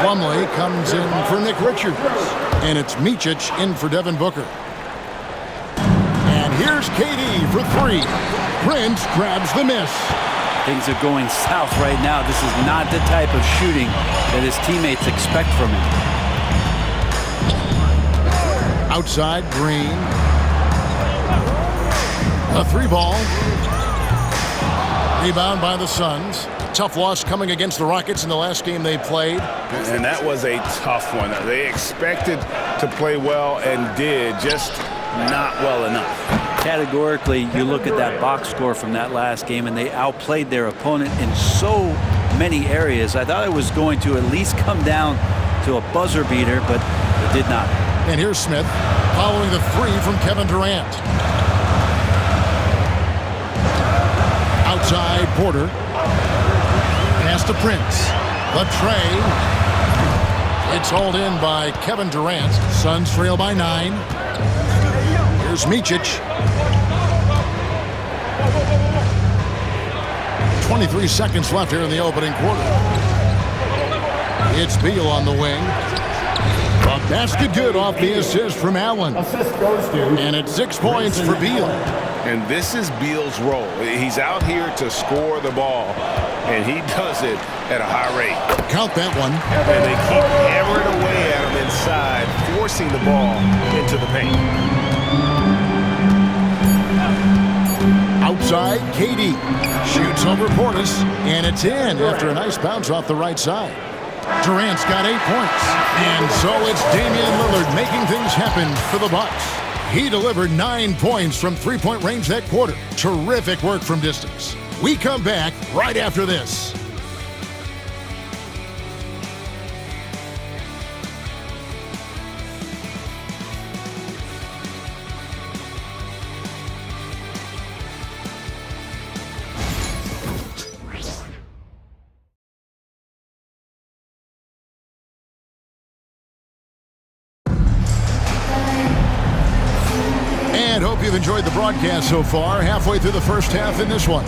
Plumlee comes in for Nick Richards. And it's Micic in for Devin Booker. And here's KD for three. Prince grabs the miss. Things are going south right now. This is not the type of shooting that his teammates expect from him. Outside, Green. A three ball. Rebound by the Suns. Tough loss coming against the Rockets in the last game they played. And that was a tough one. They expected to play well and did, just not well enough. Categorically, you look at that box score from that last game, and they outplayed their opponent in so many areas. I thought it was going to at least come down to a buzzer beater, but it did not. And here's Smith following the three from Kevin Durant. Outside, Porter. Pass to Prince. The tray. It's hauled in by Kevin Durant. Suns trail by 9. Here's Micic. 23 seconds left here in the opening quarter. It's Beal on the wing. A basket good off the assist from Allen. And it's 6 points for Beal. And this is Beal's role. He's out here to score the ball, and he does it at a high rate. Count that one. And they keep hammering away at him inside, forcing the ball into the paint. Outside, KD shoots over Portis, and it's in after a nice bounce off the right side. Durant's got 8 points, and so it's Damian Lillard making things happen for the Bucks. He delivered 9 points from three-point range that quarter. Terrific work from distance. We come back right after this. And hope you've enjoyed the broadcast so far. Halfway through the first half in this one.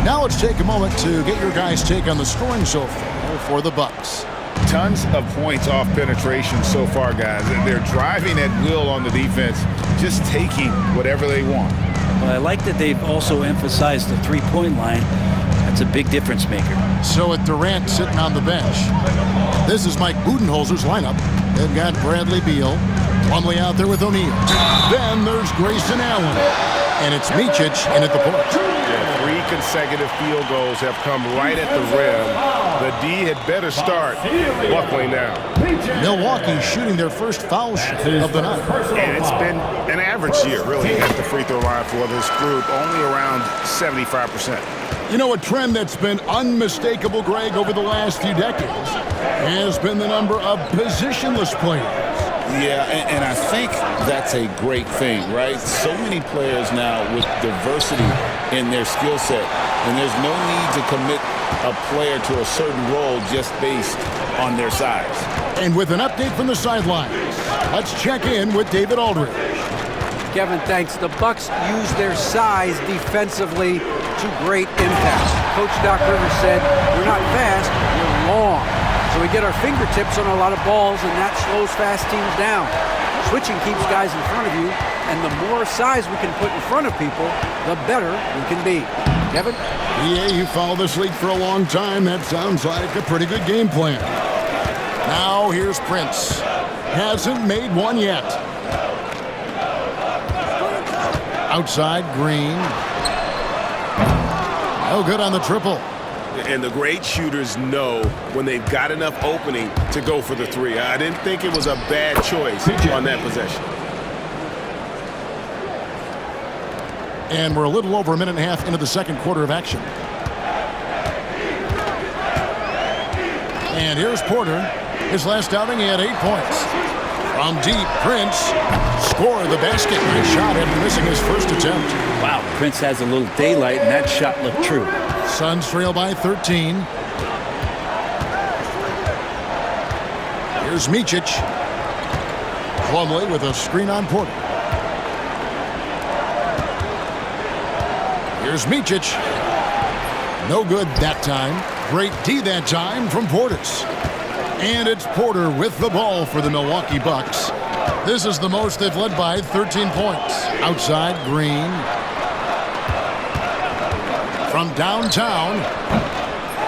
Now let's take a moment to get your guys' take on the scoring so far for the Bucks. Tons of points off penetration so far, guys. They're driving at will on the defense, just taking whatever they want. Well, I like that they've also emphasized the three-point line. That's a big difference maker. So with Durant sitting on the bench, this is Mike Budenholzer's lineup. They've got Bradley Beal, Plumlee out there with O'Neal. Then there's Grayson Allen. And it's Micic in at the point. Yeah, 3 consecutive field goals have come right at the rim. The D had better start buckling down. Milwaukee shooting their first foul shot of the night. And it's been an average year, really, at the free throw line for this group, only around 75%. You know, a trend that's been unmistakable, Greg, over the last few decades has been the number of positionless players. Yeah, and I think that's a great thing, right? So many players now with diversity in their skill set, and there's no need to commit a player to a certain role just based on their size. And with an update from the sidelines, let's check in with David Aldridge. Kevin, thanks. The Bucks use their size defensively to great impact. Coach Doc Rivers said, "We're not fast, we're long." So we get our fingertips on a lot of balls, and that slows fast teams down. Switching keeps guys in front of you, and the more size we can put in front of people, the better we can be. Kevin? Yeah, you follow this league for a long time. That sounds like a pretty good game plan. Now here's Prince. Hasn't made one yet. Outside, Green. No good on the triple. And the great shooters know when they've got enough opening to go for the 3. I didn't think it was a bad choice on that possession. And we're a little over a minute and a half into the second quarter of action. And here's Porter. His last outing, he had 8 points. From deep, Prince scored the basket. Nice shot after missing his first attempt. Wow, Prince has a little daylight, and that shot looked true. Suns trail by 13. Here's Micic. Plumlee with a screen on Porter. Here's Micic. No good that time. Great D that time from Portis. And it's Porter with the ball for the Milwaukee Bucks. This is the most they've led by 13 points. Outside, Green. From downtown.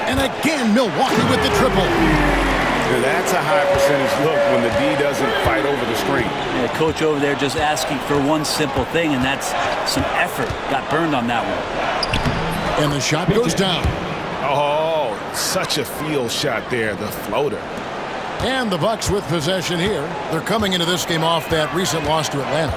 And again, Milwaukee with the triple. That's a high percentage look when the D doesn't fight over the screen. Yeah, coach over there just asking for one simple thing, and that's some effort. Got burned on that one. And the shot goes down. Oh, such a field shot there, the floater. And the Bucks with possession here. They're coming into this game off that recent loss to Atlanta.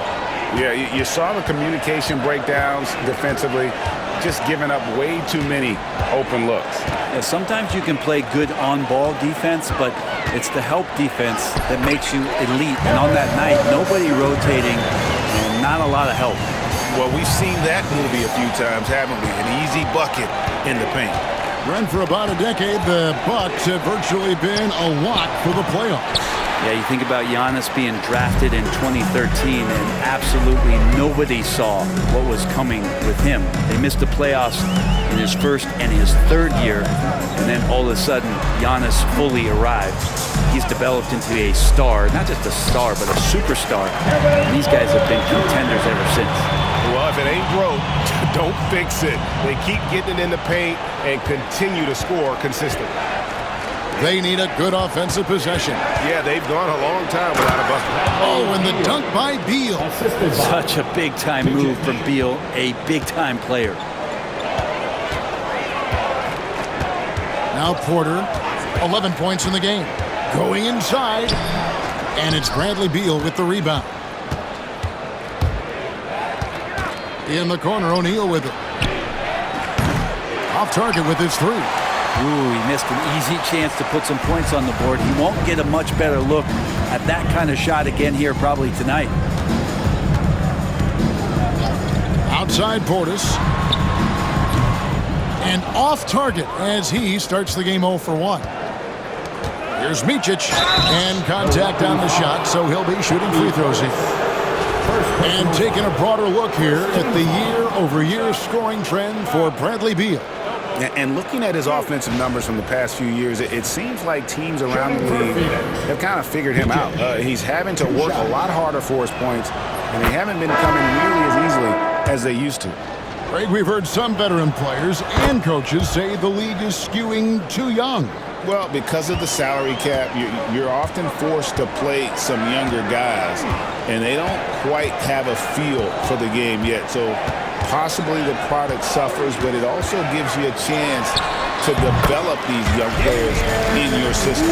Yeah, you saw the communication breakdowns defensively, just giving up way too many open looks. Yeah, sometimes you can play good on-ball defense, but it's the help defense that makes you elite. And on that night, nobody rotating and not a lot of help. Well, we've seen that movie a few times, haven't we? An easy bucket in the paint. Run for about a decade, the Bucks have virtually been a lock for the playoffs. Yeah, you think about Giannis being drafted in 2013, and absolutely nobody saw what was coming with him. They missed the playoffs in his first and his third year, and then all of a sudden, Giannis fully arrived. He's developed into a star, not just a star, but a superstar. And these guys have been contenders ever since. Well, if it ain't broke, don't fix it. They keep getting it in the paint and continue to score consistently. They need a good offensive possession. Yeah, they've gone a long time without a bucket. Oh, and the dunk by Beal. Such a big-time move from Beal, a big-time player. Now Porter, 11 points in the game. Going inside, and it's Bradley Beal with the rebound. In the corner, O'Neal with it. Off target with his three. Ooh, he missed an easy chance to put some points on the board. He won't get a much better look at that kind of shot again here probably tonight. Outside Portis. And off target as he starts the game 0 for 1. Here's Micic. And contact on the shot, so he'll be shooting free throws here. And taking a broader look here at the year-over-year scoring trend for Bradley Beal. And looking at his offensive numbers from the past few years, it seems like teams around the league have kind of figured him out. He's having to work a lot harder for his points, and they haven't been coming nearly as easily as they used to. Craig, we've heard some veteran players and coaches say the league is skewing too young. Well, because of the salary cap, you're often forced to play some younger guys, and they don't quite have a feel for the game yet. So possibly the product suffers, but it also gives you a chance to develop these young players in your system.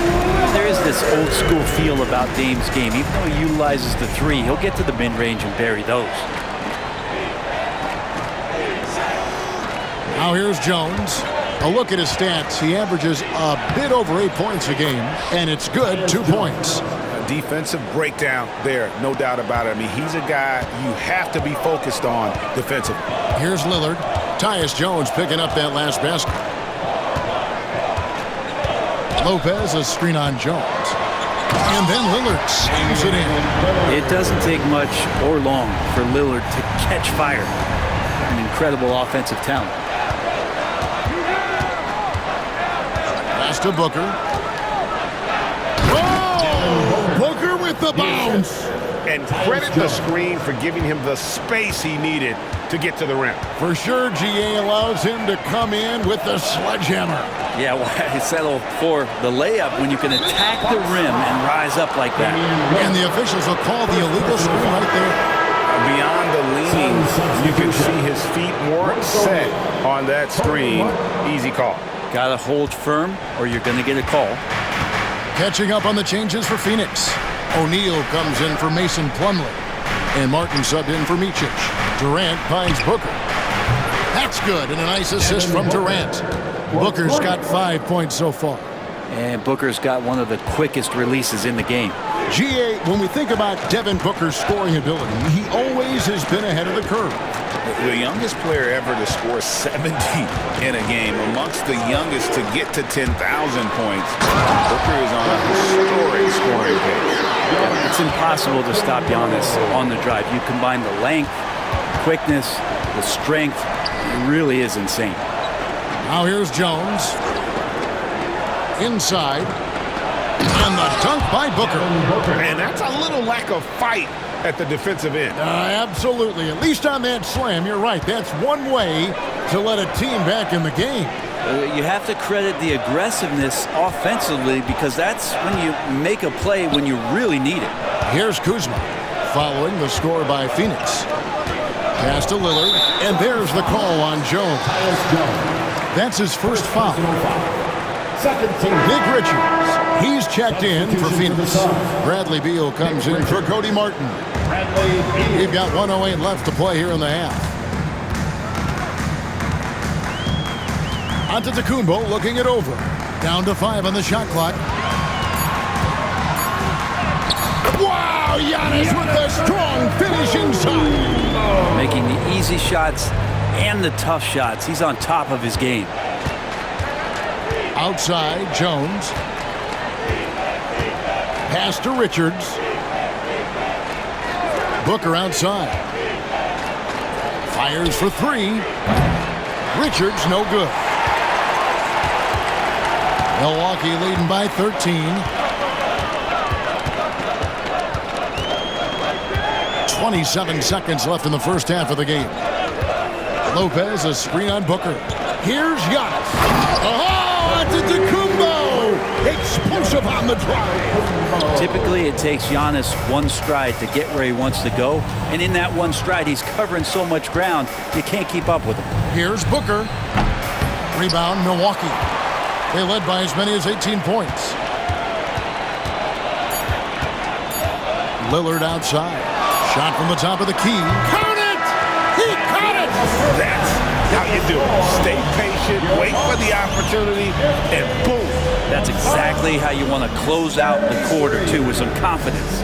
There is this old school feel about Dame's game. Even though he utilizes the three, he'll get to the mid-range and bury those. Now here's Jones. A look at his stats. He averages a bit over 8 points a game, and it's good, 2 points. A defensive breakdown there, no doubt about it. I mean, he's a guy you have to be focused on defensively. Here's Lillard. Tyus Jones picking up that last basket. Lopez, a screen on Jones. And then Lillard slams it in. It doesn't take much or long for Lillard to catch fire. An incredible offensive talent. Pass to Booker. Oh! Booker with the bounce. And credit the screen for giving him the space he needed to get to the rim. For sure, GA allows him to come in with the sledgehammer. Yeah, why settle for the layup when you can attack the rim and rise up like that? And the officials will call the illegal screen right there. Beyond the leaning, you can see his feet weren't set on that screen. Easy call. Got to hold firm or you're going to get a call. Catching up on the changes for Phoenix. O'Neal comes in for Mason Plumlee. And Martin subbed in for Micic. Durant finds Booker. That's good, and a nice assist from Durant. Booker's got 5 points so far. And Booker's got one of the quickest releases in the game. GA, when we think about Devin Booker's scoring ability, he always has been ahead of the curve. The youngest player ever to score 70 in a game, amongst the youngest to get to 10,000 points. Booker is on a historic scoring pace. It's impossible to stop Giannis on the drive. You combine the length, quickness, the strength. It really is insane. Now here's Jones. Inside. And the dunk by Booker. And that's a little lack of fight at the defensive end. Absolutely. At least on that slam, you're right. That's one way to let a team back in the game. You have to credit the aggressiveness offensively because that's when you make a play when you really need it. Here's Kuzma following the score by Phoenix. Pass to Lillard, and there's the call on Jones. That's his first foul. Nick Richards, he's checked in for Phoenix. Bradley Beal comes in for Cody Martin. We've got 1:08 left to play here in the half. Antetokounmpo looking it over. Down to 5 on the shot clock. Wow, Giannis with a strong finishing shot. Making the easy shots and the tough shots. He's on top of his game. Outside, Jones. Pass to Richards. Booker outside. Fires for 3. Richards no good. Milwaukee leading by 13. 27 seconds left in the first half of the game. Lopez, a screen on Booker. Here's Giannis. Oh, Antetokounmpo! Explosive on the drive. Typically, it takes Giannis one stride to get where he wants to go. And in that one stride, he's covering so much ground, you can't keep up with him. Here's Booker. Rebound, Milwaukee. They led by as many as 18 points. Lillard outside. Shot from the top of the key. Count it! He caught it! That's how you do it. Stay patient, wait for the opportunity, and boom. That's exactly how you want to close out the quarter, too, with some confidence.